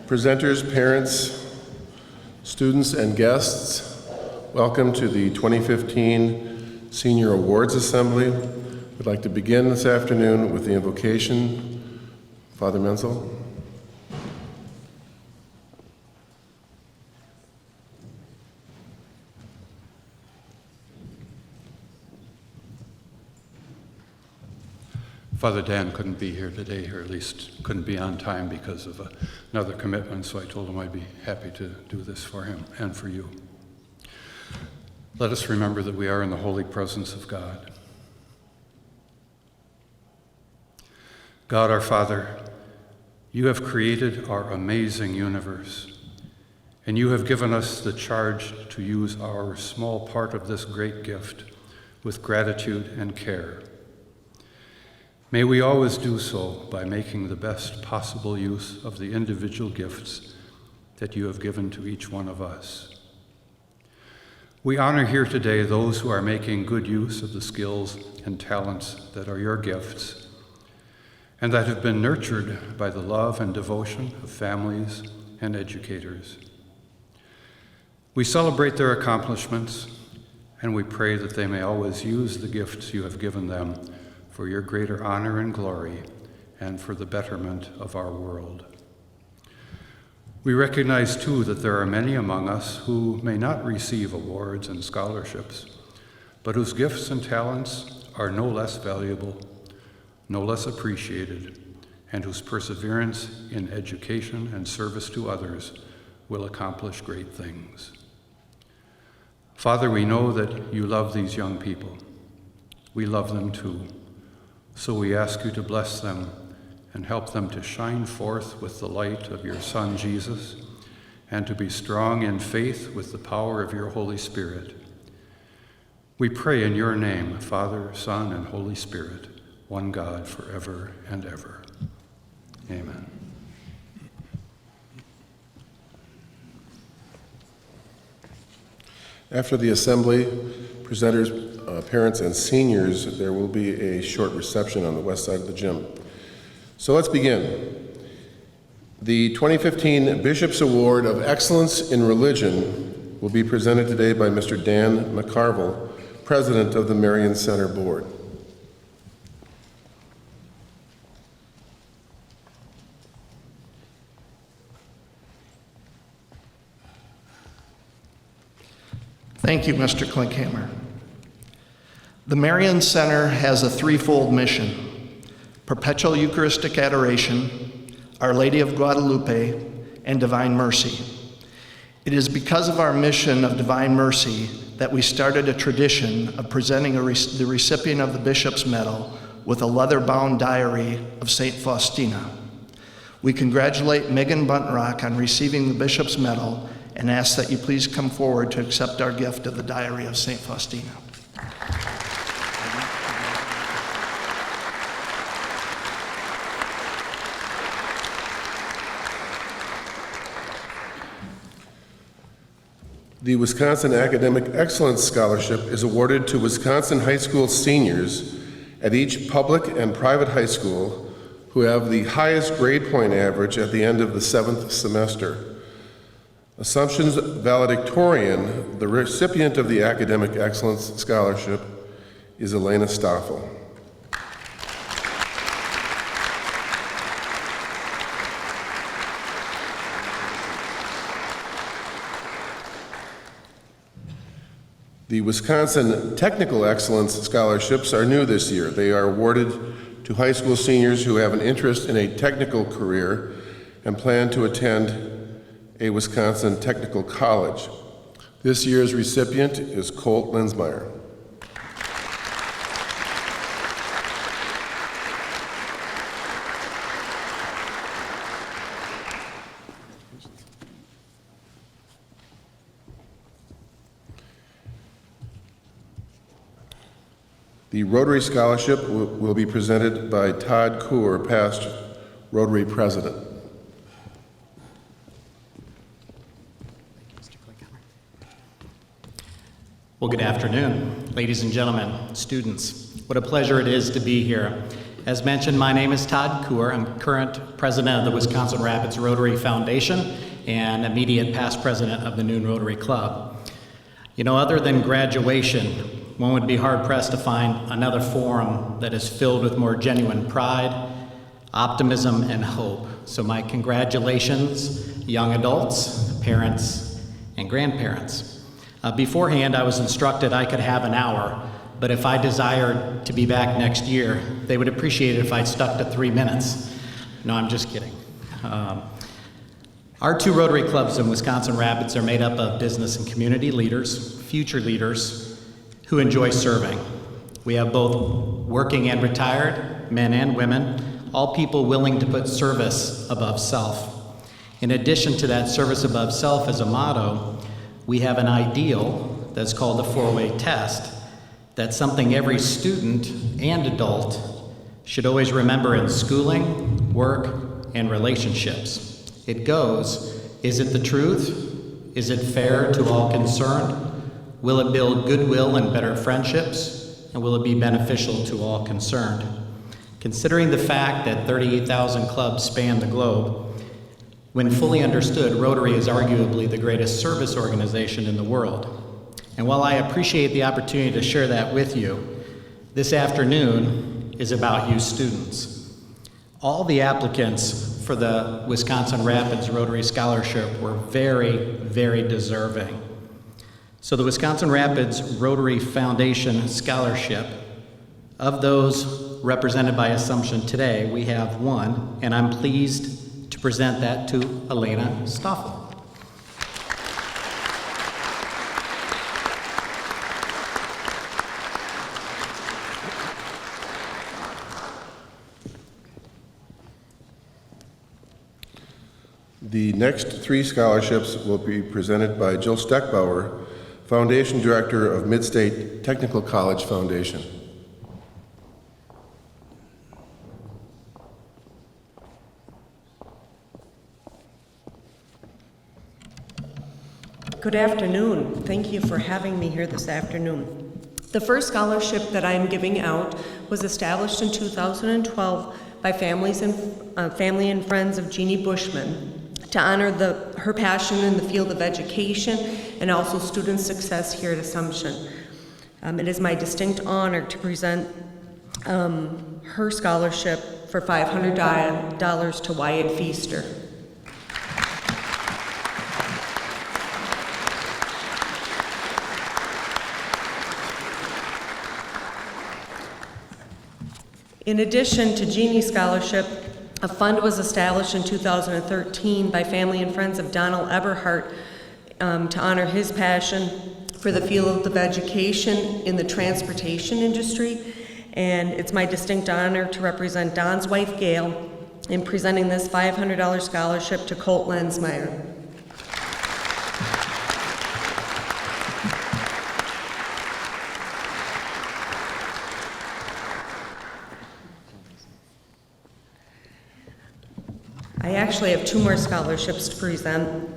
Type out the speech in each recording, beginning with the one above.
Presenters, parents, students, and guests, welcome to the 2015 Senior Awards Assembly. We'd like to begin this afternoon with the invocation. Father Menzel. Father Dan couldn't be here today, or at least couldn't be on time because of another commitment, so I told him I'd be happy to do this for him and for you. Let us remember that we are in the holy presence of God. God our Father, you have created our amazing universe, and you have given us the charge to use our small part of this great gift with gratitude and care. May we always do so by making the best possible use of the individual gifts that you have given to each one of us. We honor here today those who are making good use of the skills and talents that are your gifts and that have been nurtured by the love and devotion of families and educators. We celebrate their accomplishments, and we pray that they may always use the gifts you have given them for your greater honor and glory, and for the betterment of our world. We recognize, too, that there are many among us who may not receive awards and scholarships, but whose gifts and talents are no less valuable, no less appreciated, and whose perseverance in education and service to others will accomplish great things. Father, we know that you love these young people. We love them, too. So we ask you to bless them and help them to shine forth with the light of your Son, Jesus, and to be strong in faith with the power of your Holy Spirit. We pray in your name, Father, Son, and Holy Spirit, one God, forever and ever. Amen. After the assembly, presenters, parents, and seniors, there will be a short reception on the west side of the gym. So let's begin. The 2015 Bishop's Award of Excellence in Religion will be presented today by Mr. Dan McCarville, President of the Marian Center Board. Thank you, Mr. Klinkhammer. The Marian Center has a threefold mission: perpetual Eucharistic adoration, Our Lady of Guadalupe, and Divine Mercy. It is because of our mission of Divine Mercy that we started a tradition of presenting the recipient of the Bishop's Medal with a leather-bound diary of St. Faustina. We congratulate Megan Buntrock on receiving the Bishop's Medal and ask that you please come forward to accept our gift of the diary of St. Faustina. The Wisconsin Academic Excellence Scholarship is awarded to Wisconsin high school seniors at each public and private high school who have the highest grade point average at the end of the 7th semester. Assumption's valedictorian, the recipient of the Academic Excellence Scholarship, is Elena Stoffel. The Wisconsin Technical Excellence Scholarships are new this year. They are awarded to high school seniors who have an interest in a technical career and plan to attend a Wisconsin technical college. This year's recipient is Colt Linsmeyer. The Rotary Scholarship will be presented by Todd Coor, past Rotary President. Well, good afternoon, ladies and gentlemen, students. What a pleasure it is to be here As mentioned, my name is Todd Kuhr. I'm current president of the Wisconsin Rapids Rotary Foundation and immediate past president of the Noon Rotary Club. You know, other than graduation, one would be hard-pressed to find another forum that is filled with more genuine pride, optimism, and hope. So my congratulations, young adults, parents, and grandparents. Beforehand, I was instructed I could have an hour, but if I desired to be back next year, they would appreciate it if I stuck to 3 minutes. No, I'm just kidding. Our two Rotary clubs in Wisconsin Rapids are made up of business and community leaders, future leaders, who enjoy serving. We have both working and retired, men and women, all people willing to put service above self. In addition to that service above self as a motto, we have an ideal that's called the 4-way test. That's something every student and adult should always remember in schooling, work, and relationships. It goes, is it the truth? Is it fair to all concerned? Will it build goodwill and better friendships? And will it be beneficial to all concerned? Considering the fact that 38,000 clubs span the globe, when fully understood, Rotary is arguably the greatest service organization in the world. And while I appreciate the opportunity to share that with you, this afternoon is about you students. All the applicants for the Wisconsin Rapids Rotary Scholarship were very, very deserving. So the Wisconsin Rapids Rotary Foundation Scholarship, of those represented by Assumption today, we have one, and I'm pleased to present that to Elena Stoffel. The next 3 scholarships will be presented by Jill Steckbauer, Foundation Director of Midstate Technical College Foundation. Good afternoon. Thank you for having me here this afternoon. The first scholarship that I'm giving out was established in 2012 by family and friends of Jeannie Bushman to honor her passion in the field of education and also student success here at Assumption. It is my distinct honor to present her scholarship for $500 to Wyatt Feaster. In addition to Jeannie's scholarship, a fund was established in 2013 by family and friends of Donald Eberhardt to honor his passion for the field of education in the transportation industry. And it's my distinct honor to represent Don's wife, Gail, in presenting this $500 scholarship to Colt Lensmeyer. I actually have 2 more scholarships to present.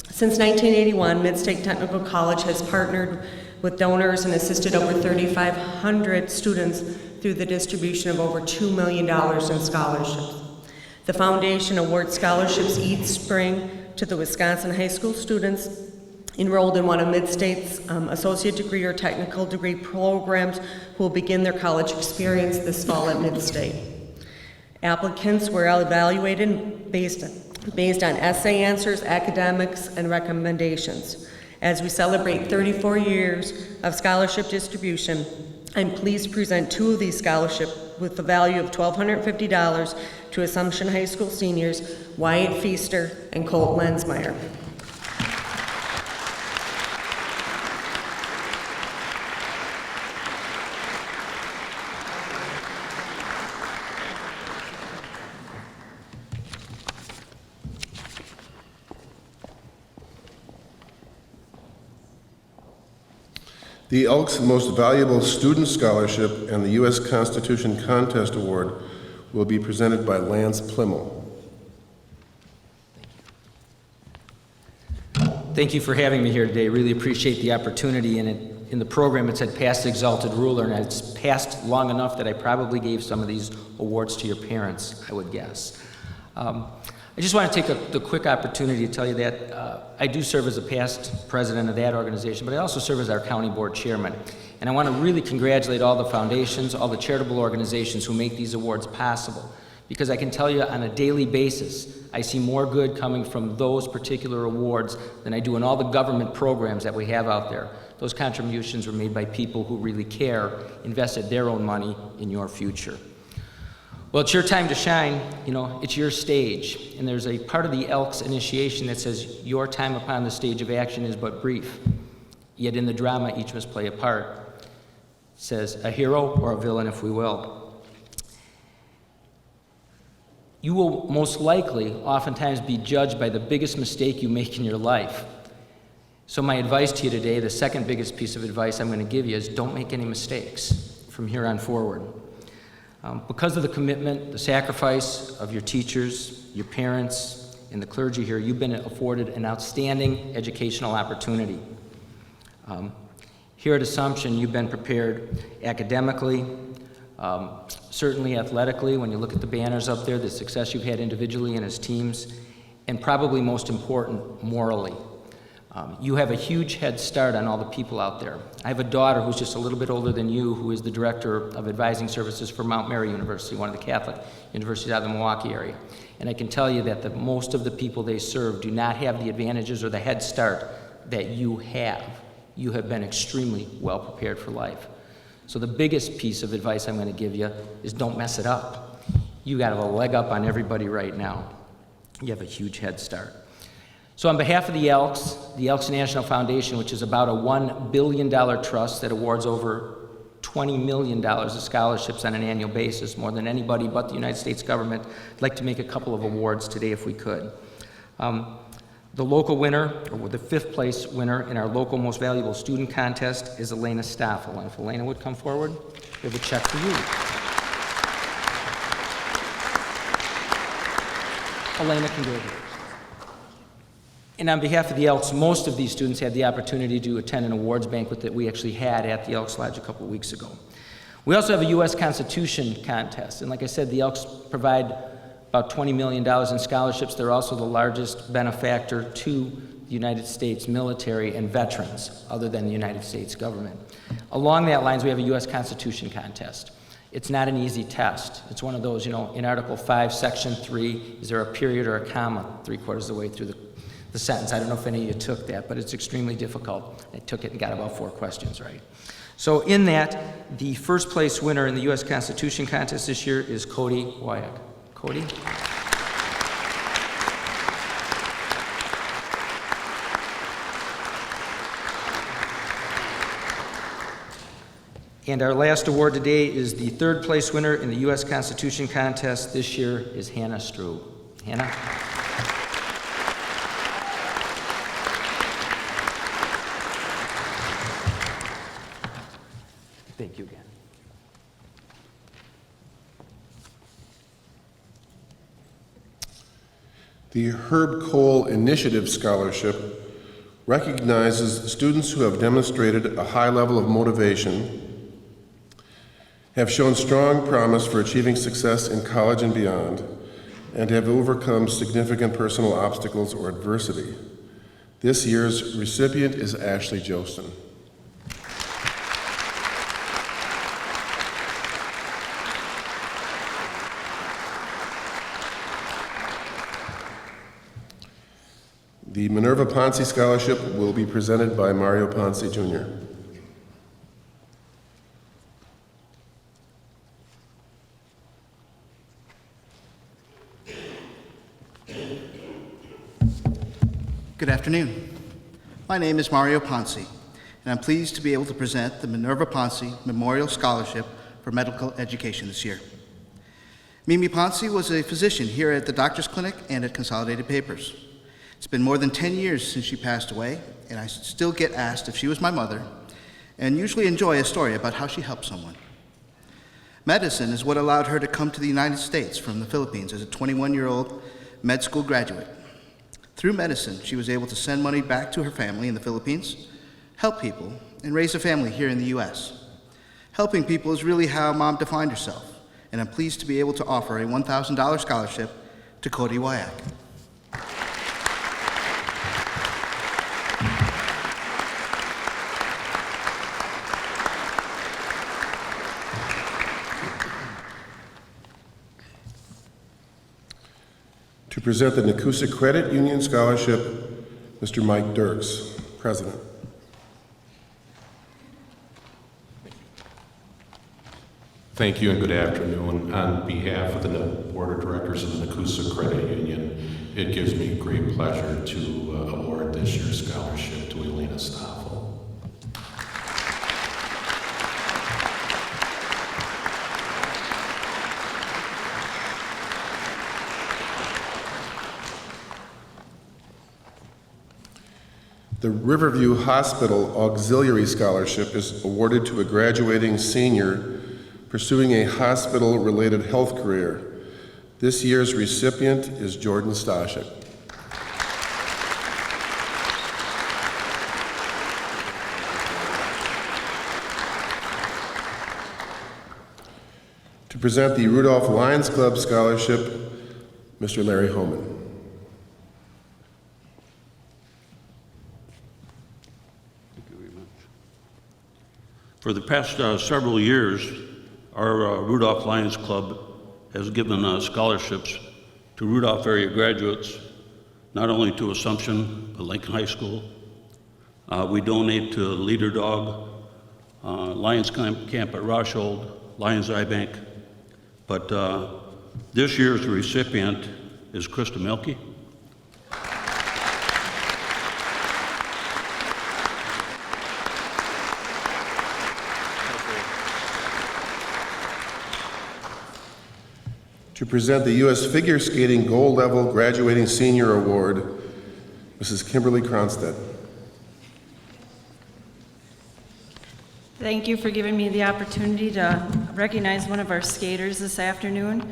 Since 1981, Midstate Technical College has partnered with donors and assisted over 3,500 students through the distribution of over $2 million in scholarships. The foundation awards scholarships each spring to the Wisconsin high school students enrolled in one of Midstate's associate degree or technical degree programs who will begin their college experience this fall at Midstate. Applicants were evaluated based on essay answers, academics, and recommendations. As we celebrate 34 years of scholarship distribution, I'm pleased to present 2 of these scholarships with the value of $1,250 to Assumption High School seniors Wyatt Feaster and Colt Lensmeyer. The Elks Most Valuable Student Scholarship and the U.S. Constitution Contest Award will be presented by Lance Plimmel. Thank you for having me here today. Really appreciate the opportunity, and it in the program it said past exalted ruler, and it's passed long enough that I probably gave some of these awards to your parents, I would guess. I just want to take the quick opportunity to tell you that I do serve as a past president of that organization, but I also serve as our county board chairman. And I want to really congratulate all the foundations, all the charitable organizations who make these awards possible. Because I can tell you on a daily basis, I see more good coming from those particular awards than I do in all the government programs that we have out there. Those contributions were made by people who really care, invested their own money in your future. Well, it's your time to shine, you know, it's your stage. And there's a part of the Elks initiation that says, your time upon the stage of action is but brief. Yet in the drama, each must play a part. It says, a hero or a villain, if we will. You will most likely, oftentimes, be judged by the biggest mistake you make in your life. So my advice to you today, the second biggest piece of advice I'm going to give you is don't make any mistakes from here on forward. Because of the commitment, the sacrifice of your teachers, your parents, and the clergy here, you've been afforded an outstanding educational opportunity. Here at Assumption, you've been prepared academically, certainly athletically, when you look at the banners up there, the success you've had individually and as teams, and probably most important, morally. You have a huge head start on all the people out there. I have a daughter who's just a little bit older than you, who is the director of advising services for Mount Mary University, one of the Catholic universities out of the Milwaukee area. And I can tell you that most of the people they serve do not have the advantages or the head start that you have. You have been extremely well prepared for life. So the biggest piece of advice I'm going to give you is don't mess it up. You got a leg up on everybody right now. You have a huge head start. So on behalf of the Elks National Foundation, which is about a $1 billion trust that awards over $20 million of scholarships on an annual basis, more than anybody but the United States government, I'd like to make a couple of awards today if we could. The local winner, or the 5th place winner in our local most valuable student contest is Elena Stoffel. And if Elena would come forward, we have a check for you. Elena, congratulations. And on behalf of the Elks, most of these students had the opportunity to attend an awards banquet that we actually had at the Elks Lodge a couple of weeks ago. We also have a U.S. Constitution contest, and like I said, the Elks provide about $20 million in scholarships. They're also the largest benefactor to the United States military and veterans, other than the United States government. Along that lines, we have a U.S. Constitution contest. It's not an easy test. It's one of those, you know, in Article 5, Section 3, is there a period or a comma 3/4 of the way through the sentence? I don't know if any of you took that, but it's extremely difficult. I took it and got about 4 questions right. So in that, the 1st place winner in the U.S. Constitution contest this year is Cody Wyack. Cody? And our last award today is the 3rd place winner in the U.S. Constitution contest this year is Hannah Strew. Hannah? Thank you again. The Herb Cole Initiative Scholarship recognizes students who have demonstrated a high level of motivation, have shown strong promise for achieving success in college and beyond, and have overcome significant personal obstacles or adversity. This year's recipient is Ashley Jostin. The Minerva Ponce Scholarship will be presented by Mario Ponce, Jr. Good afternoon. My name is Mario Ponce, and I'm pleased to be able to present the Minerva Ponce Memorial Scholarship for Medical Education this year. Mimi Ponce was a physician here at the Doctor's Clinic and at Consolidated Papers. It's been more than 10 years since she passed away, and I still get asked if she was my mother, and usually enjoy a story about how she helped someone. Medicine is what allowed her to come to the United States from the Philippines as a 21-year-old med school graduate. Through medicine, she was able to send money back to her family in the Philippines, help people, and raise a family here in the U.S. Helping people is really how Mom defined herself, and I'm pleased to be able to offer a $1,000 scholarship to Cody Wyack. To present the Nakusa Credit Union Scholarship, Mr. Mike Dirks, President. Thank you and good afternoon. On behalf of the Board of Directors of the Nakusa Credit Union, it gives me great pleasure to award this year's scholarship to Elena Stoffel. The Riverview Hospital Auxiliary Scholarship is awarded to a graduating senior pursuing a hospital-related health career. This year's recipient is Jordan Stashik. To present the Rudolph Lions Club Scholarship, Mr. Larry Homan. For the past several years, our Rudolph Lions Club has given scholarships to Rudolph area graduates, not only to Assumption, but Lincoln High School. We donate to Leader Dog, Lions Camp at Roshold, Lions Eye Bank. But this year's recipient is Krista Milkey. To present the U.S. Figure Skating Gold Level Graduating Senior Award, Mrs. Kimberly Cronstedt. Thank you for giving me the opportunity to recognize one of our skaters this afternoon.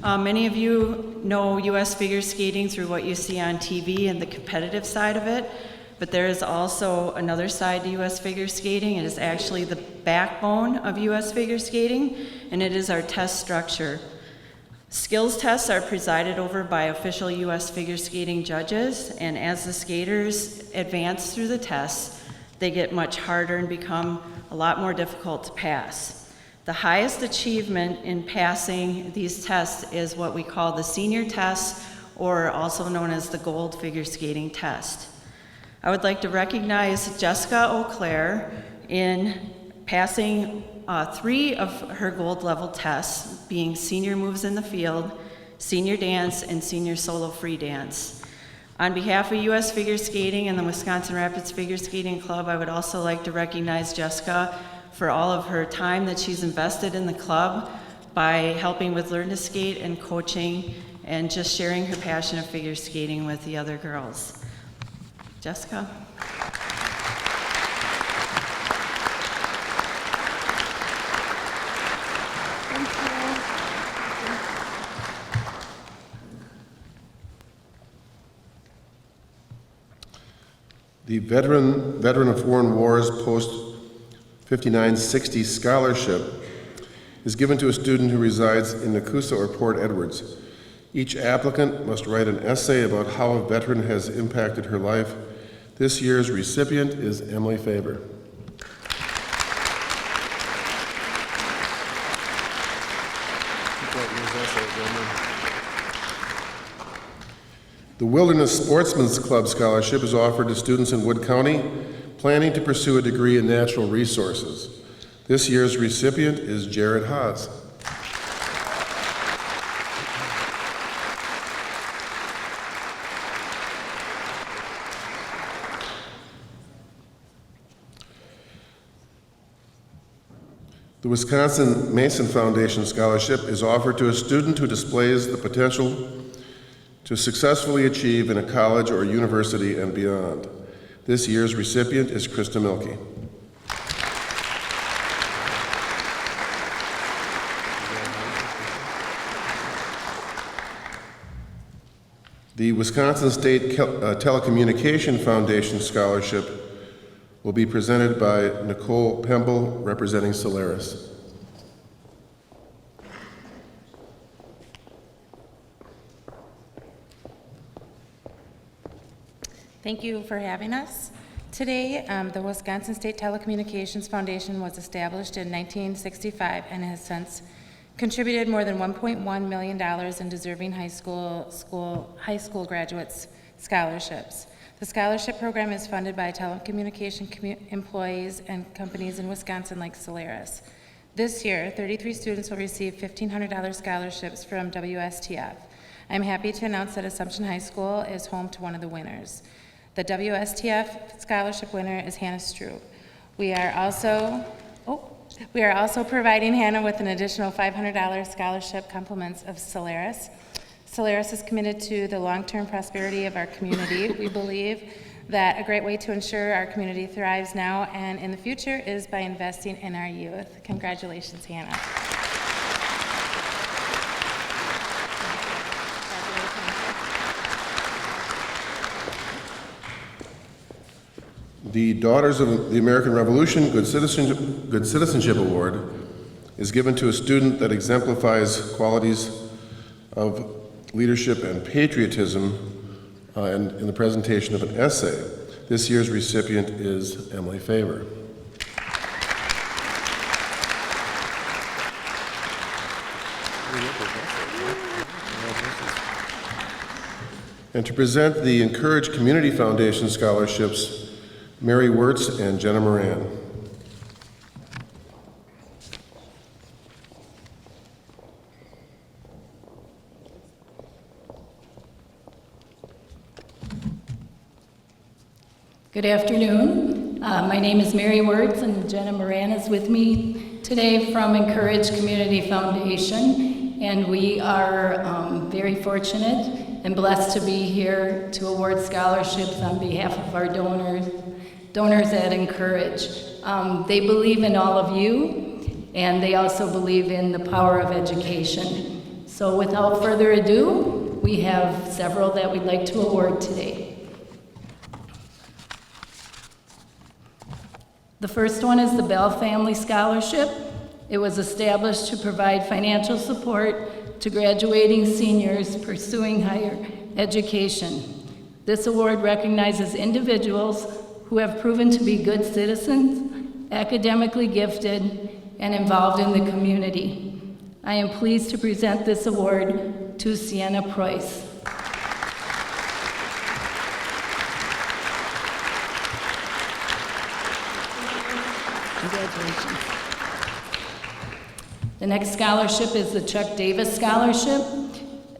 Many of you know U.S. figure skating through what you see on TV and the competitive side of it, but there is also another side to U.S. figure skating. It is actually the backbone of U.S. figure skating, and it is our test structure. Skills tests are presided over by official U.S. figure skating judges, and as the skaters advance through the tests, they get much harder and become a lot more difficult to pass. The highest achievement in passing these tests is what we call the senior test, or also known as the gold figure skating test. I would like to recognize Jessica O'Clair in passing 3 of her gold level tests, being senior moves in the field, senior dance, and senior solo free dance. On behalf of U.S. Figure Skating and the Wisconsin Rapids Figure Skating Club, I would also like to recognize Jessica for all of her time that she's invested in the club by helping with Learn to Skate and coaching and just sharing her passion of figure skating with the other girls. Jessica? The Veteran of Foreign Wars Post 5960 Scholarship is given to a student who resides in Nakusa or Port Edwards. Each applicant must write an essay about how a veteran has impacted her life. This year's recipient is Emily Faber. The Wilderness Sportsman's Club Scholarship is offered to students in Wood County planning to pursue a degree in natural resources. This year's recipient is Jared Haas. The Wisconsin Mason Foundation Scholarship is offered to a student who displays the potential to successfully achieve in a college or university and beyond. This year's recipient is Krista Milkey. The Wisconsin State Telecommunication Foundation Scholarship will be presented by Nicole Pemble, representing Solaris. Thank you for having us. Today, the Wisconsin State Telecommunications Foundation was established in 1965 and has since contributed more than $1.1 million in deserving high school graduates scholarships. The scholarship program is funded by telecommunication employees and companies in Wisconsin like Solaris. This year, 33 students will receive $1,500 scholarships from WSTF. I'm happy to announce that Assumption High School is home to one of the winners. The WSTF scholarship winner is Hannah Stroop. We are also providing Hannah with an additional $500 scholarship compliments of Solaris. Solaris is committed to the long-term prosperity of our community. We believe that a great way to ensure our community thrives now and in the future is by investing in our youth. Congratulations, Hannah. The Daughters of the American Revolution Good Citizenship Award is given to a student that exemplifies qualities of leadership and patriotism and in the presentation of an essay. This year's recipient is Emily Faber. And to present the Encourage Community Foundation scholarships, Mary Wirtz and Jenna Moran. Good afternoon. My name is Mary Wirtz, and Jenna Moran is with me today from Encourage Community Foundation, and we are very fortunate and blessed to be here to award scholarships on behalf of our donors at Encourage. They believe in all of you, and they also believe in the power of education. So without further ado, we have several that we'd like to award today. The first one is the Bell Family Scholarship. It was established to provide financial support to graduating seniors pursuing higher education. This award recognizes individuals who have proven to be good citizens, academically gifted, and involved in the community. I am pleased to present this award to Sienna Price. Congratulations. The next scholarship is the Chuck Davis Scholarship.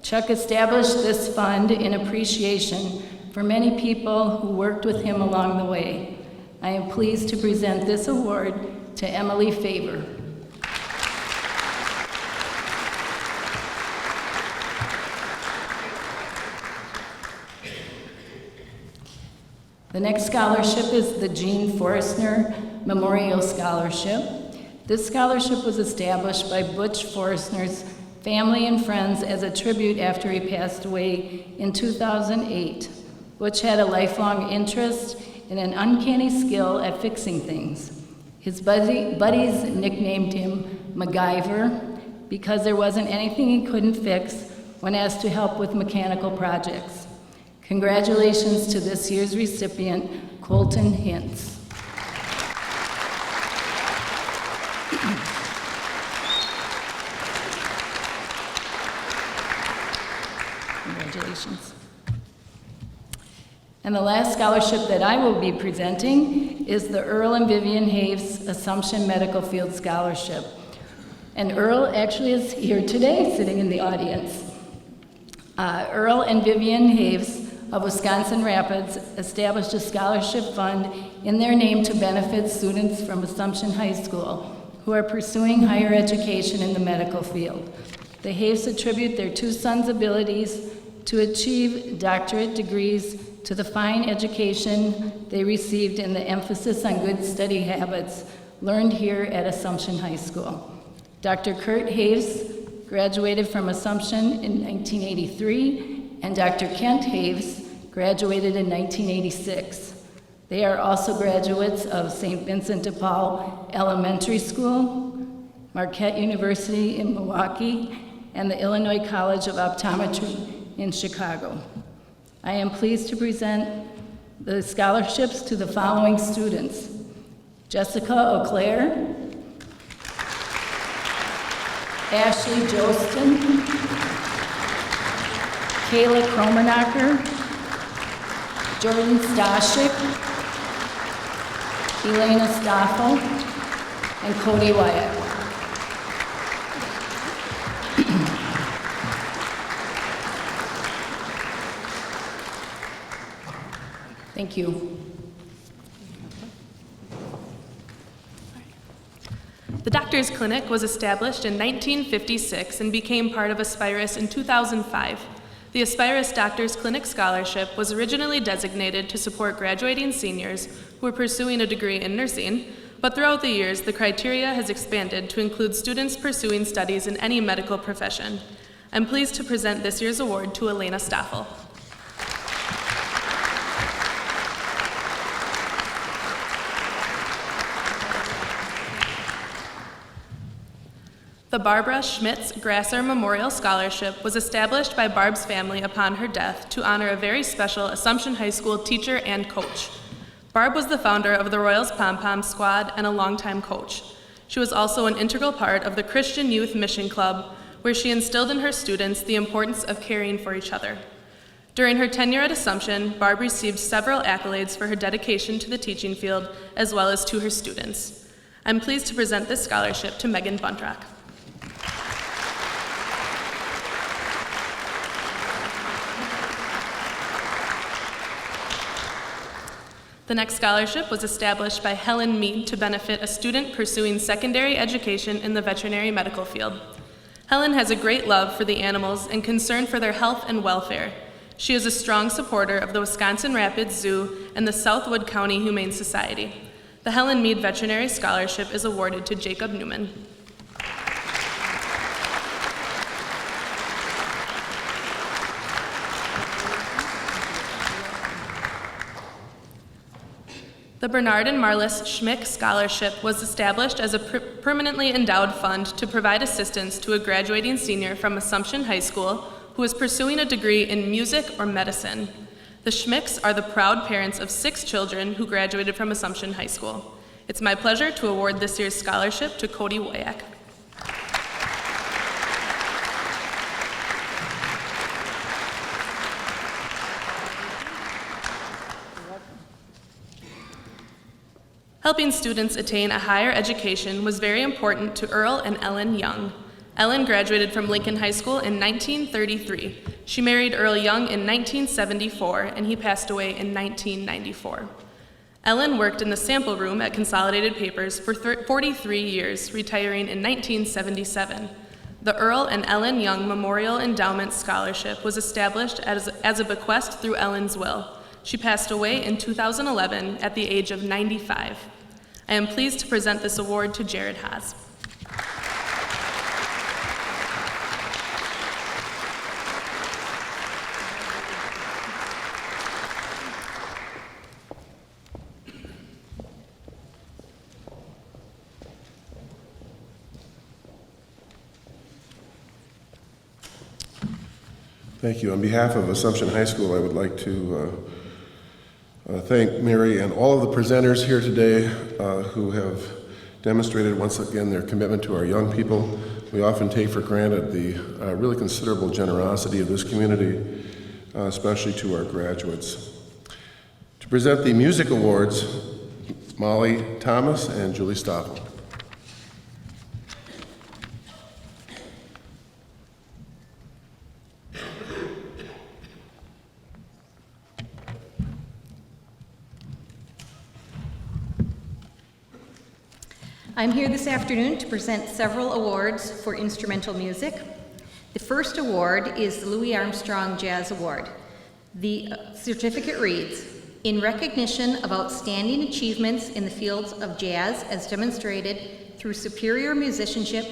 Chuck established this fund in appreciation for many people who worked with him along the way. I am pleased to present this award to Emily Faber. The next scholarship is the Gene Forstner Memorial Scholarship. This scholarship was established by Butch Forstner's family and friends as a tribute after he passed away in 2008. Butch had a lifelong interest and an uncanny skill at fixing things. His buddies nicknamed him MacGyver because there wasn't anything he couldn't fix when asked to help with mechanical projects. Congratulations to this year's recipient, Colton Hintz. Congratulations. And the last scholarship that I will be presenting is the Earl and Vivian Haves Assumption Medical Field Scholarship. And Earl actually is here today, sitting in the audience. Earl and Vivian Haves of Wisconsin Rapids established a scholarship fund in their name to benefit students from Assumption High School who are pursuing higher education in the medical field. The Haves attribute their two sons' abilities to achieve doctorate degrees to the fine education they received and the emphasis on good study habits learned here at Assumption High School. Dr. Kurt Haves graduated from Assumption in 1983, and Dr. Kent Haves graduated in 1986. They are also graduates of St. Vincent de Paul Elementary School, Marquette University in Milwaukee, and the Illinois College of Optometry in Chicago. I am pleased to present the scholarships to the following students: Jessica Auclair, Ashley Jostin, Kayla Kromenacher, Jordan Stashik, Elena Stoffel, and Cody Wyatt. Thank you. The Doctors Clinic was established in 1956 and became part of Aspirus in 2005. The Aspirus Doctors Clinic Scholarship was originally designated to support graduating seniors who were pursuing a degree in nursing, but throughout the years, the criteria has expanded to include students pursuing studies in any medical profession. I'm pleased to present this year's award to Elena Stoffel. The Barbara Schmitz Grasser Memorial Scholarship was established by Barb's family upon her death to honor a very special Assumption High School teacher and coach. Barb was the founder of the Royals Pom-Pom Squad and a longtime coach. She was also an integral part of the Christian Youth Mission Club, where she instilled in her students the importance of caring for each other. During her tenure at Assumption, Barb received several accolades for her dedication to the teaching field as well as to her students. I'm pleased to present this scholarship to Megan Buntrock. The next scholarship was established by Helen Mead to benefit a student pursuing secondary education in the veterinary medical field. Helen has a great love for the animals and concern for their health and welfare. She is a strong supporter of the Wisconsin Rapids Zoo and the Southwood County Humane Society. The Helen Mead Veterinary Scholarship is awarded to Jacob Newman. The Bernard and Marlis Schmick Scholarship was established as a permanently endowed fund to provide assistance to a graduating senior from Assumption High School who is pursuing a degree in music or medicine. The Schmicks are the proud parents of 6 children who graduated from Assumption High School. It's my pleasure to award this year's scholarship to Cody Woyak. Helping students attain a higher education was very important to Earl and Ellen Young. Ellen graduated from Lincoln High School in 1933. She married Earl Young in 1974, and he passed away in 1994. Ellen worked in the sample room at Consolidated Papers for 43 years, retiring in 1977. The Earl and Ellen Young Memorial Endowment Scholarship was established as a bequest through Ellen's will. She passed away in 2011 at the age of 95. I am pleased to present this award to Jared Haas. Thank you. On behalf of Assumption High School, I would like to thank Mary and all of the presenters here today who have demonstrated once again their commitment to our young people. We often take for granted the really considerable generosity of this community, especially to our graduates. To present the music awards, Molly Thomas and Julie Stoffel. I'm here this afternoon to present several awards for instrumental music. The first award is the Louis Armstrong Jazz Award. The certificate reads, "In recognition of outstanding achievements in the fields of jazz as demonstrated through superior musicianship,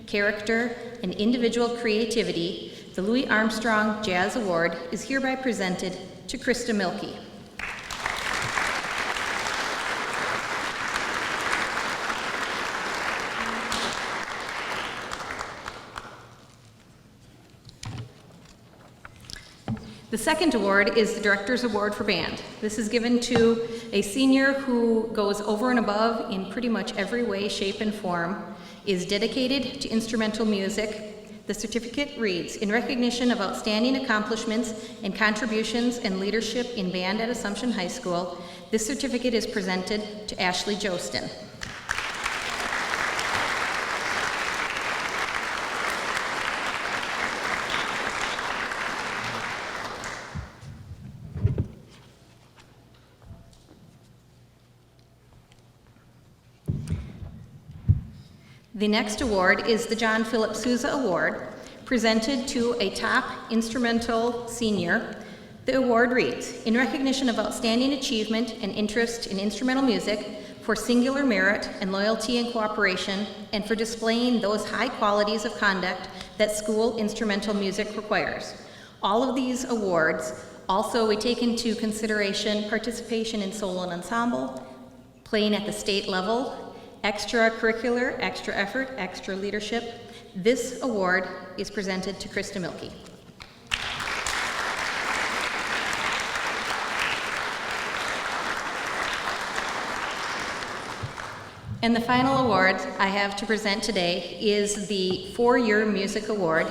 character, and individual creativity, the Louis Armstrong Jazz Award is hereby presented to Krista Milkey." The second award is the Director's Award for Band. This is given to a senior who goes over and above in pretty much every way, shape, and form, is dedicated to instrumental music. The certificate reads, in recognition of outstanding accomplishments and contributions and leadership in band at Assumption High School, this certificate is presented to Ashley Jostin. The next award is the John Philip Sousa Award, presented to a top instrumental senior. The award reads, in recognition of outstanding achievement and interest in instrumental music, for singular merit and loyalty and cooperation, and for displaying those high qualities of conduct that school instrumental music requires. All of these awards also we take into consideration participation in solo and ensemble, playing at the state level, extracurricular, extra effort, extra leadership. This award is presented to Krista Milkey. And the final award I have to present today is the 4-Year Music Award.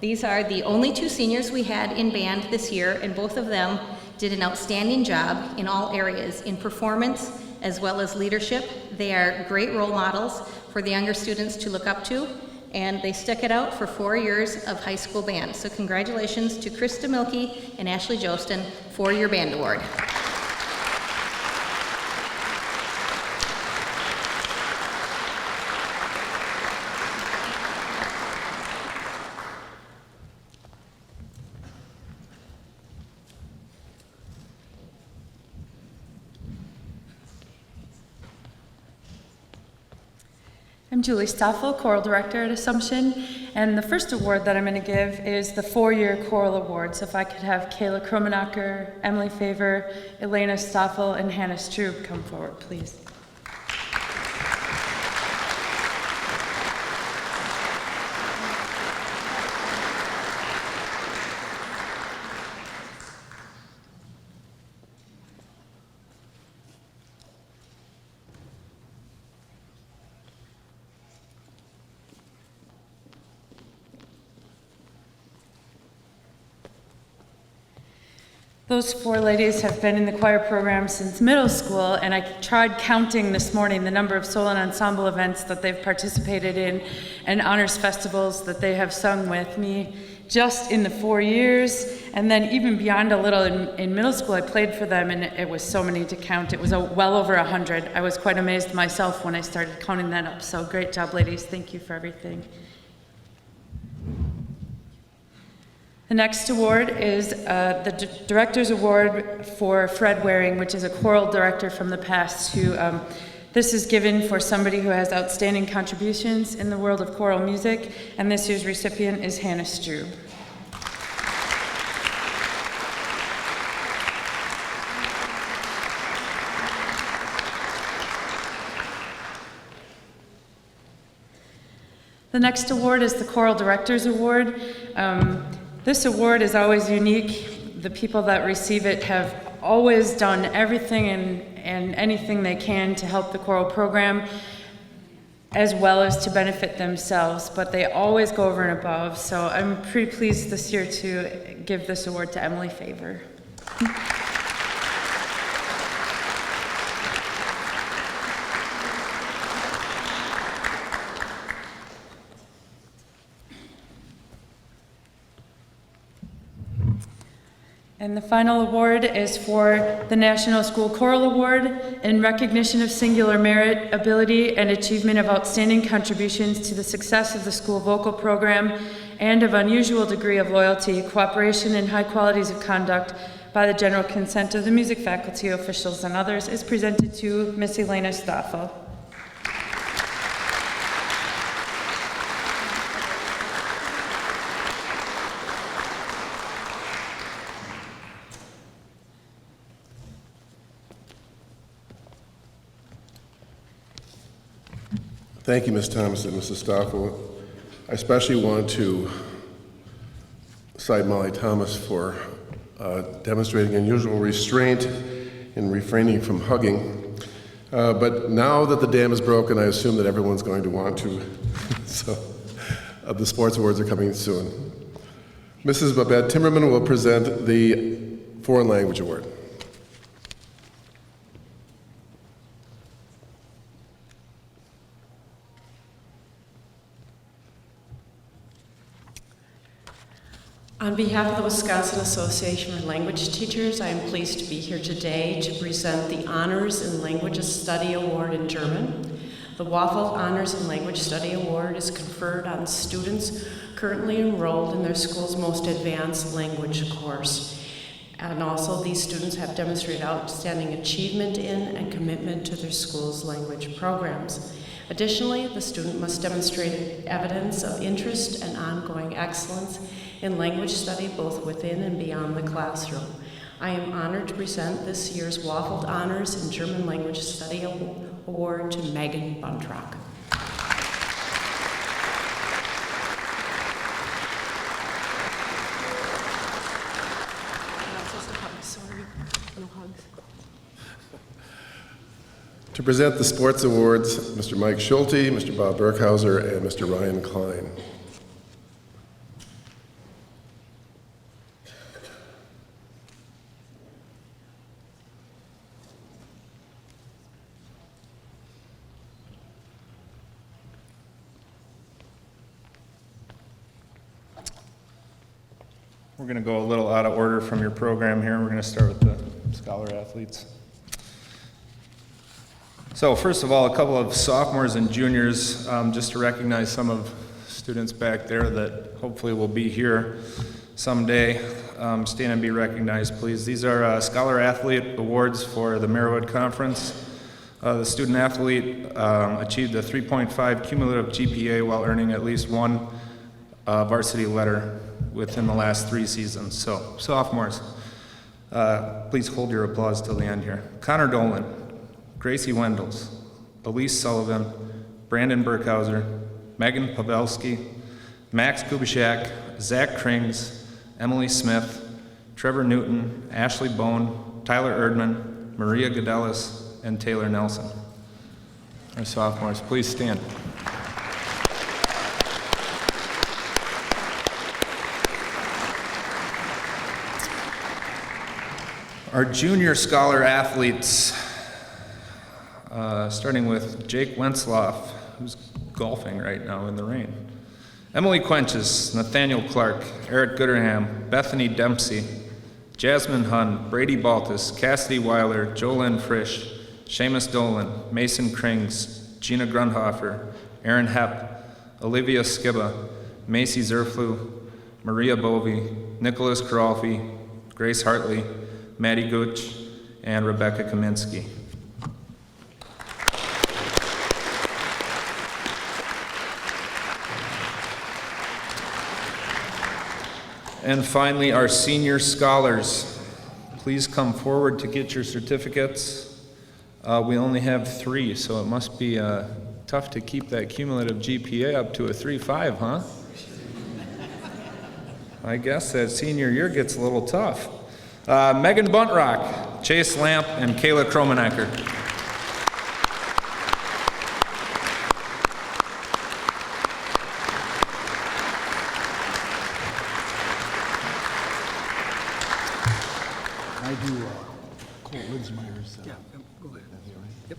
These are the only 2 seniors we had in band this year, and both of them did an outstanding job in all areas, in performance as well as leadership. They are great role models for the younger students to look up to, and they stuck it out for 4 years of high school band. So congratulations to Krista Milkey and Ashley Jostin for your band award. I'm Julie Stoffel, Choral Director at Assumption, and the first award that I'm going to give is the 4-Year Choral Award. So if I could have Kayla Kromenacher, Emily Favor, Elena Stoffel, and Hannah Strube come forward, please. Those 4 ladies have been in the choir program since middle school, and I tried counting this morning the number of solo and ensemble events that they've participated in and honors festivals that they have sung with me just in the 4 years. And then even beyond a little, in middle school I played for them, and it was so many to count. It was well over 100. I was quite amazed myself when I started counting that up. So great job, ladies. Thank you for everything. The next award is the Director's Award for Fred Waring, which is a choral director from the past who, this is given for somebody who has outstanding contributions in the world of choral music, and this year's recipient is Hannah Strube. The next award is the Choral Director's Award. This award is always unique. The people that receive it have always done everything and anything they can to help the choral program, as well as to benefit themselves, but they always go over and above. So I'm pretty pleased this year to give this award to Emily Favor. And the final award is for the National School Choral Award in recognition of singular merit, ability, and achievement of outstanding contributions to the success of the school vocal program and of unusual degree of loyalty, cooperation, and high qualities of conduct by the general consent of the music faculty, officials, and others is presented to Miss Elena Stoffel. Thank you, Ms. Thomas and Mrs. Stoffel. I especially want to cite Molly Thomas for demonstrating unusual restraint in refraining from hugging. But now that the dam is broken, I assume that everyone's going to want to. So the sports awards are coming soon. Mrs. Babette Timmerman will present the Foreign Language Award. On behalf of the Wisconsin Association of Language Teachers, I am pleased to be here today to present the Honors in Language Study Award in German. The WAFL Honors in Language Study Award is conferred on students currently enrolled in their school's most advanced language course. And also, these students have demonstrated outstanding achievement in and commitment to their school's language programs. Additionally, the student must demonstrate evidence of interest and ongoing excellence in language study both within and beyond the classroom. I am honored to present this year's WAFL Honors in German Language Study Award to Megan Buntrock. To present the sports awards, Mr. Mike Schulte, Mr. Bob Burkhauser, and Mr. Ryan Klein. We're going to go a little out of order from your program here. We're going to start with the scholar athletes. So first of all, a couple of sophomores and juniors, just to recognize some of students back there that hopefully will be here someday. Stand and be recognized, please. These are scholar athlete awards for the Merriwood Conference. The student athlete achieved a 3.5 cumulative GPA while earning at least one varsity letter within the last 3 seasons. So, sophomores, please hold your applause till the end here. Connor Dolan, Gracie Wendels, Elise Sullivan, Brandon Burkhauser, Megan Pavelski, Max Kubishak, Zach Krings, Emily Smith, Trevor Newton, Ashley Bone, Tyler Erdman, Maria Godelis, and Taylor Nelson. Our sophomores, please stand. Our junior scholar athletes, starting with Jake Wentzloff, who's golfing right now in the rain. Emily Quenches, Nathaniel Clark, Eric Gooderham, Bethany Dempsey, Jasmine Hunn, Brady Baltus, Cassidy Weiler, Jolynn Frisch, Seamus Dolan, Mason Krings, Gina Grunhofer, Aaron Hepp, Olivia Skiba, Macy Zerflu, Maria Bovey, Nicholas Karolfi, Grace Hartley, Maddie Gooch, and Rebecca Kaminsky. And finally, our senior scholars. Please come forward to get your certificates. We only have 3, so it must be tough to keep that cumulative GPA up to a 3.5, huh? I guess that senior year gets a little tough. Megan Buntrock, Chase Lamp, and Kayla Kromenacker. I do Colt Linsmeyer's. Yeah, go ahead. Yep.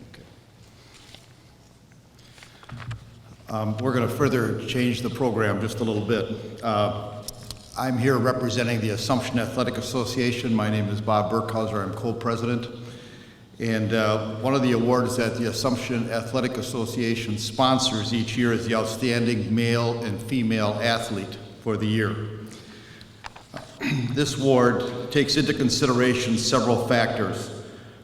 Okay. We're going to further change the program just a little bit. I'm here representing the Assumption Athletic Association. My name is Bob Burkhauser. I'm co-president. And one of the awards that the Assumption Athletic Association sponsors each year is the Outstanding Male and Female Athlete for the year. This award takes into consideration several factors.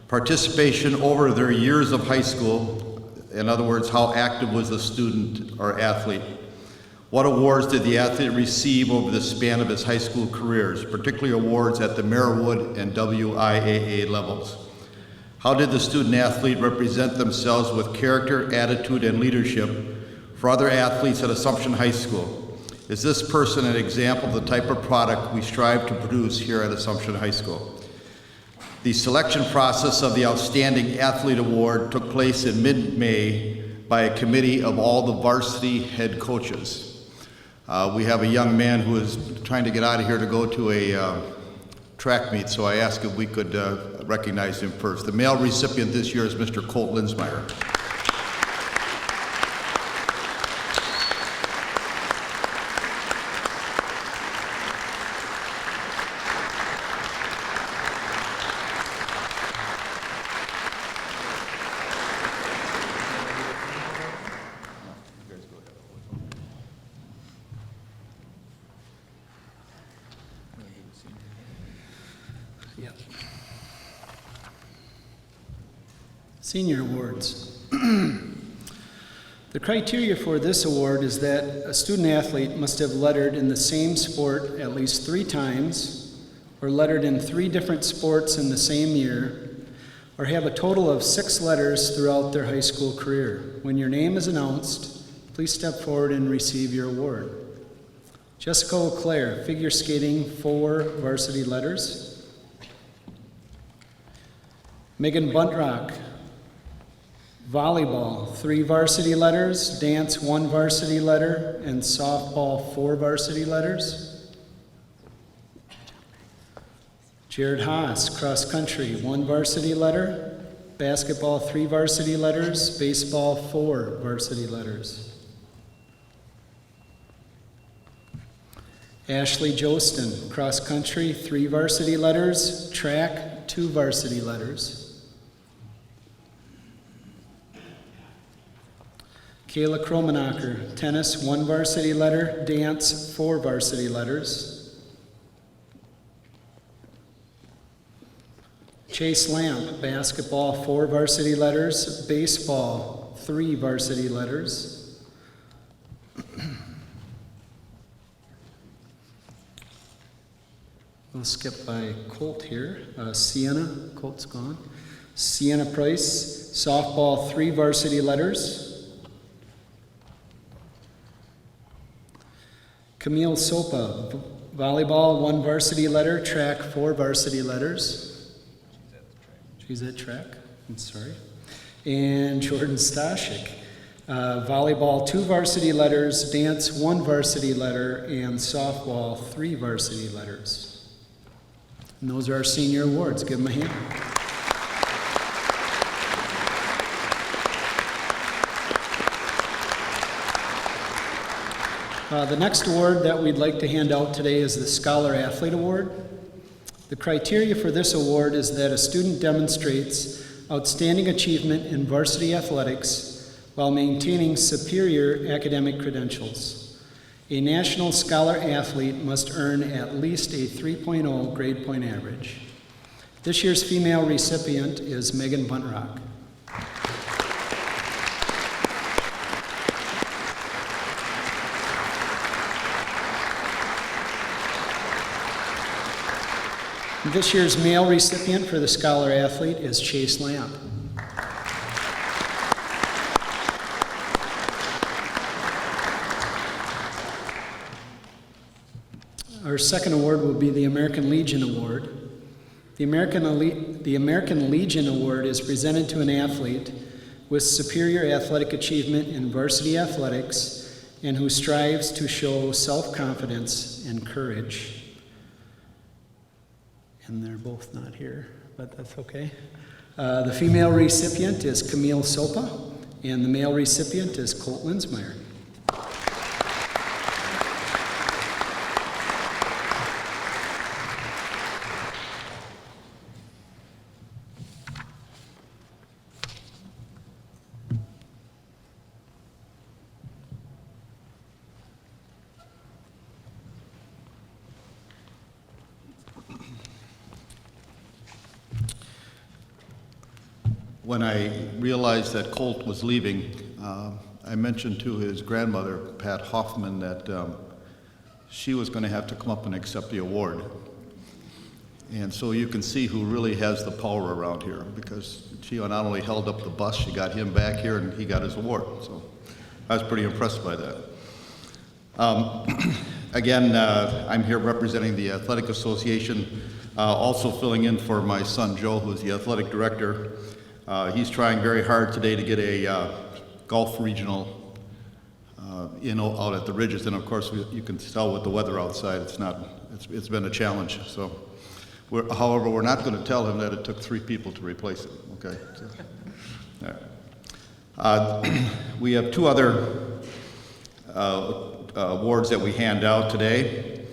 Participation over their years of high school, in other words, how active was the student or athlete. What awards did the athlete receive over the span of his high school careers, particularly awards at the Merriwood and WIAA levels? How did the student athlete represent themselves with character, attitude, and leadership for other athletes at Assumption High School? Is this person an example of the type of product we strive to produce here at Assumption High School? The selection process of the Outstanding Athlete Award took place in mid-May by a committee of all the varsity head coaches. We have a young man who is trying to get out of here to go to a track meet, so I asked if we could recognize him first. The male recipient this year is Mr. Colt Linsmeyer. Senior awards. The criteria for this award is that a student athlete must have lettered in the same sport at least 3 times, or lettered in 3 different sports in the same year, or have a total of 6 letters throughout their high school career. When your name is announced, please step forward and receive your award. Jessica O'Clair, figure skating, 4 varsity letters. Megan Buntrock, volleyball, 3 varsity letters, dance, 1 varsity letter, and softball, 4 varsity letters. Jared Haas, cross country, 1 varsity letter, basketball, 3 varsity letters, baseball, 4 varsity letters. Ashley Jostin, cross country, 3 varsity letters, track, 2 varsity letters. Kayla Kromenacher, tennis, 1 varsity letter, dance, 4 varsity letters. Chase Lamp, basketball, 4 varsity letters, baseball, 3 varsity letters. We'll skip by Colt here. Sienna, Colt's gone. Sienna Price, softball, 3 varsity letters. Camille Sopa, volleyball, 1 varsity letter, track, 4 varsity letters. She's at track, I'm sorry. And Jordan Stashik, volleyball, 2 varsity letters, dance, 1 varsity letter, and softball, 3 varsity letters. And those are our senior awards. Give them a hand. The next award that we'd like to hand out today is the Scholar Athlete Award. The criteria for this award is that a student demonstrates outstanding achievement in varsity athletics while maintaining superior academic credentials. A National Scholar Athlete must earn at least a 3.0 grade point average. This year's female recipient is Megan Buntrock. This year's male recipient for the Scholar Athlete is Chase Lamp. Our second award will be the American Legion Award. The American Legion Award is presented to an athlete with superior athletic achievement in varsity athletics and who strives to show self-confidence and courage. And they're both not here, but that's okay. The female recipient is Camille Sopa, and the male recipient is Colt Linsmeyer. When I realized that Colt was leaving, I mentioned to his grandmother, Pat Hoffman, that she was going to have to come up and accept the award. And so you can see who really has the power around here, because she not only held up the bus, she got him back here and he got his award. So I was pretty impressed by that. Again, I'm here representing the Athletic Association, also filling in for my son Joe, who's the athletic director. He's trying very hard today to get a golf regional out at the Ridges, and of course you can tell with the weather outside, it's been a challenge. So, however, we're not going to tell him that it took 3 people to replace it. Okay. So, all right. We have 2 other awards that we hand out today.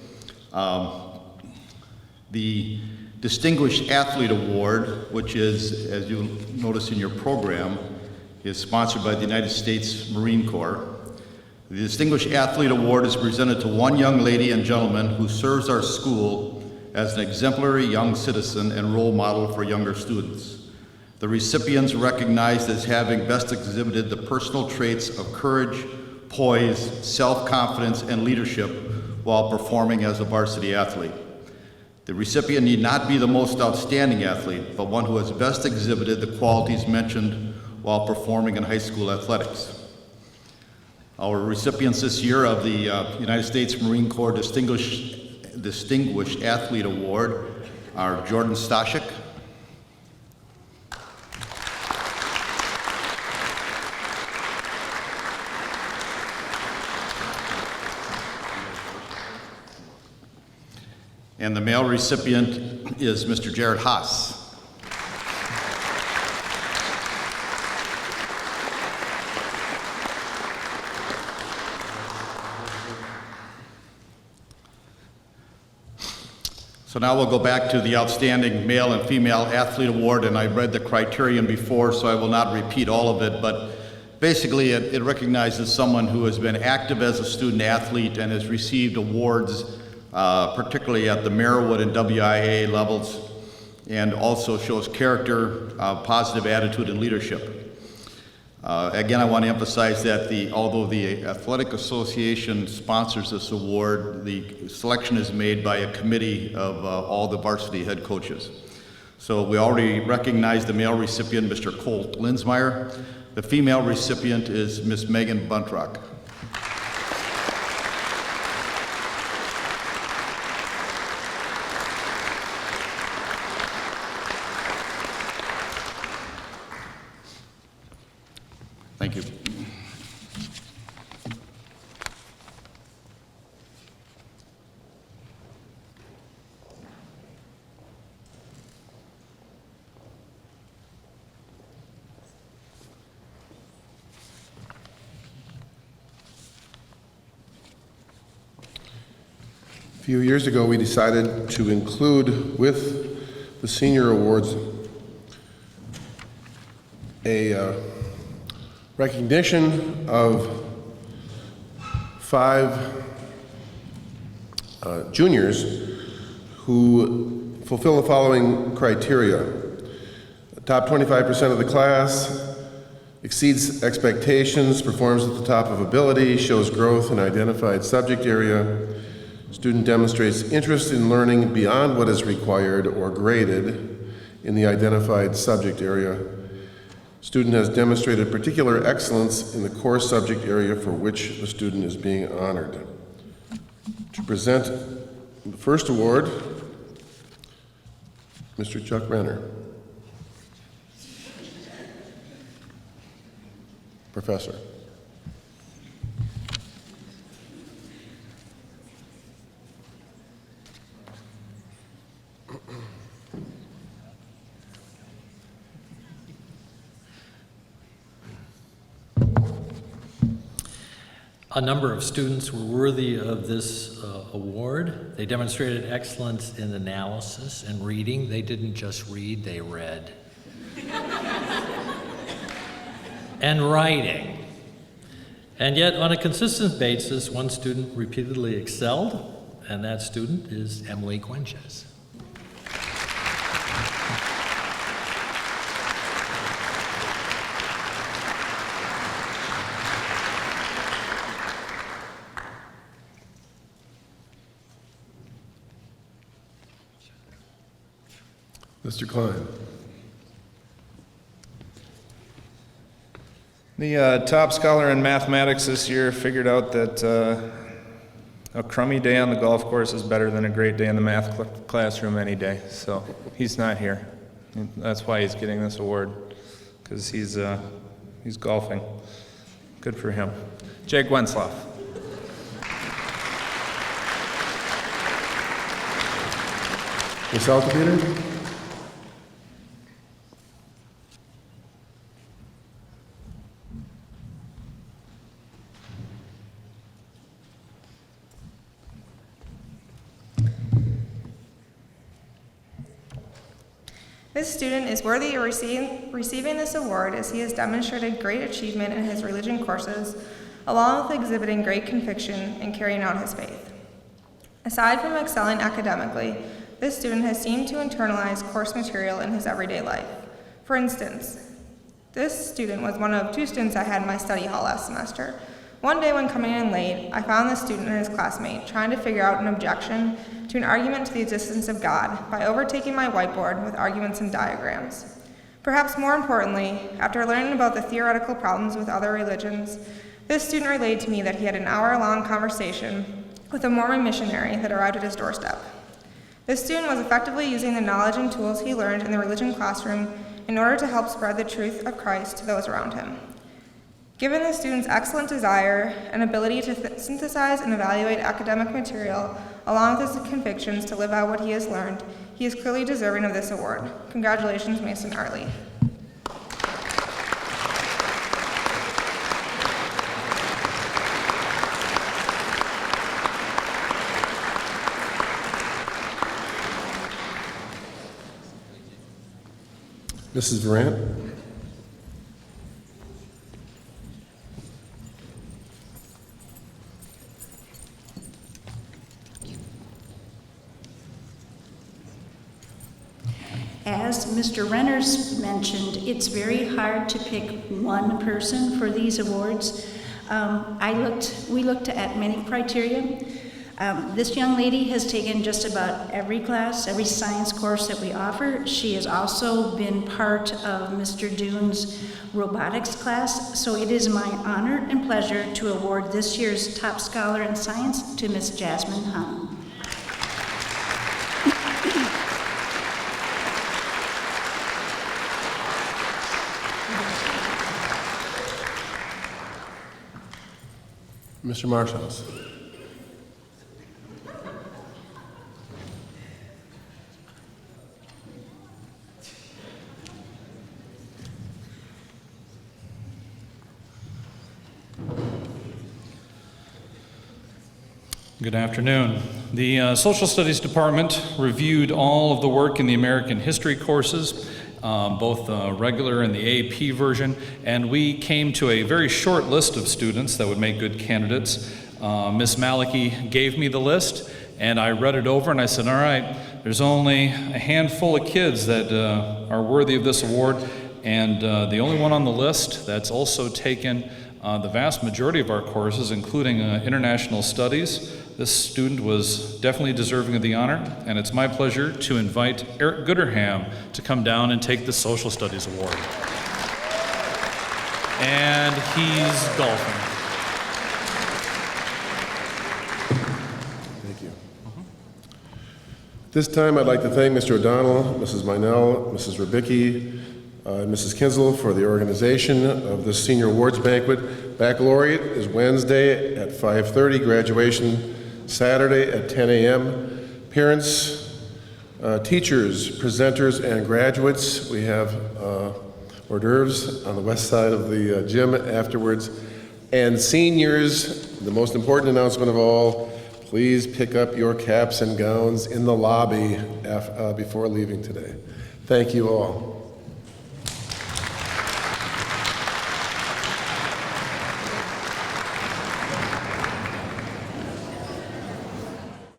The Distinguished Athlete Award, which is, as you'll notice in your program, is sponsored by the United States Marine Corps. The Distinguished Athlete Award is presented to one young lady and gentleman who serves our school as an exemplary young citizen and role model for younger students. The recipients recognized as having best exhibited the personal traits of courage, poise, self-confidence, and leadership while performing as a varsity athlete. The recipient need not be the most outstanding athlete, but one who has best exhibited the qualities mentioned while performing in high school athletics. Our recipients this year of the United States Marine Corps Distinguished Athlete Award are Jordan Stashik, and the male recipient is Mr. Jared Haas. So now we'll go back to the Outstanding Male and Female Athlete Award, and I read the criterion before, so I will not repeat all of it, but basically it recognizes someone who has been active as a student athlete and has received awards, particularly at the Merriwood and WIA levels, and also shows character, positive attitude, and leadership. Again, I want to emphasize that although the Athletic Association sponsors this award, the selection is made by a committee of all the varsity head coaches. So we already recognized the male recipient, Mr. Colt Linsmeyer. The female recipient is Miss Megan Buntrock. Thank you. A few years ago, we decided to include with the senior awards a recognition of 5 juniors who fulfill the following criteria. Top 25% of the class, exceeds expectations, performs at the top of ability, shows growth in identified subject area, student demonstrates interest in learning beyond what is required or graded in the identified subject area. Student has demonstrated particular excellence in the core subject area for which the student is being honored. To present the first award, Mr. Chuck Renner. Professor. A number of students were worthy of this award. They demonstrated excellence in analysis and reading. They didn't just read, they read. And writing. And yet, on a consistent basis, one student repeatedly excelled, and that student is Emily Quenches. Mr. Klein. The top scholar in mathematics this year figured out that a crummy day on the golf course is better than a great day in the math classroom any day. So he's not here. And that's why he's getting this award, because he's golfing. Good for him. Jake Wensloff. Ms. Altipeter? This student is worthy of receiving this award as he has demonstrated great achievement in his religion courses, along with exhibiting great conviction in carrying out his faith. Aside from excelling academically, this student has seemed to internalize course material in his everyday life. For instance, this student was one of 2 students I had in my study hall last semester. One day when coming in late, I found this student and his classmate trying to figure out an objection to an argument to the existence of God by overtaking my whiteboard with arguments and diagrams. Perhaps more importantly, after learning about the theoretical problems with other religions, this student relayed to me that he had an hour-long conversation with a Mormon missionary that arrived at his doorstep. This student was effectively using the knowledge and tools he learned in the religion classroom in order to help spread the truth of Christ to those around him. Given the student's excellent desire and ability to synthesize and evaluate academic material, along with his convictions to live out what he has learned, he is clearly deserving of this award. Congratulations, Mason Arley. Mrs. Durant? As Mr. Renners mentioned, it's very hard to pick one person for these awards. We looked at many criteria. This young lady has taken just about every class, every science course that we offer. She has also been part of Mr. Dune's robotics class, so it is my honor and pleasure to award this year's top scholar in science to Miss Jasmine Hahn. Mr. Marshouse. Good afternoon. The Social Studies Department reviewed all of the work in the American History courses, both the regular and the AP version, and we came to a very short list of students that would make good candidates. Ms. Maliki gave me the list, and I read it over, and I said, all right, there's only a handful of kids that are worthy of this award, and the only one on the list that's also taken the vast majority of our courses, including international studies. This student was definitely deserving of the honor, and it's my pleasure to invite Eric Gooderham to come down and take the Social Studies Award. And he's golfing. Thank you. This time, I'd like to thank Mr. O'Donnell, Mrs. Meinel, Mrs. Rubicki, Mrs. Kinsel for the organization of this senior awards banquet. Baccalaureate is Wednesday at 5:30, graduation Saturday at 10 a.m. Parents, teachers, presenters, and graduates, we have hors d'oeuvres on the west side of the gym afterwards. And seniors, the most important announcement of all, please pick up your caps and gowns in the lobby before leaving today. Thank you all.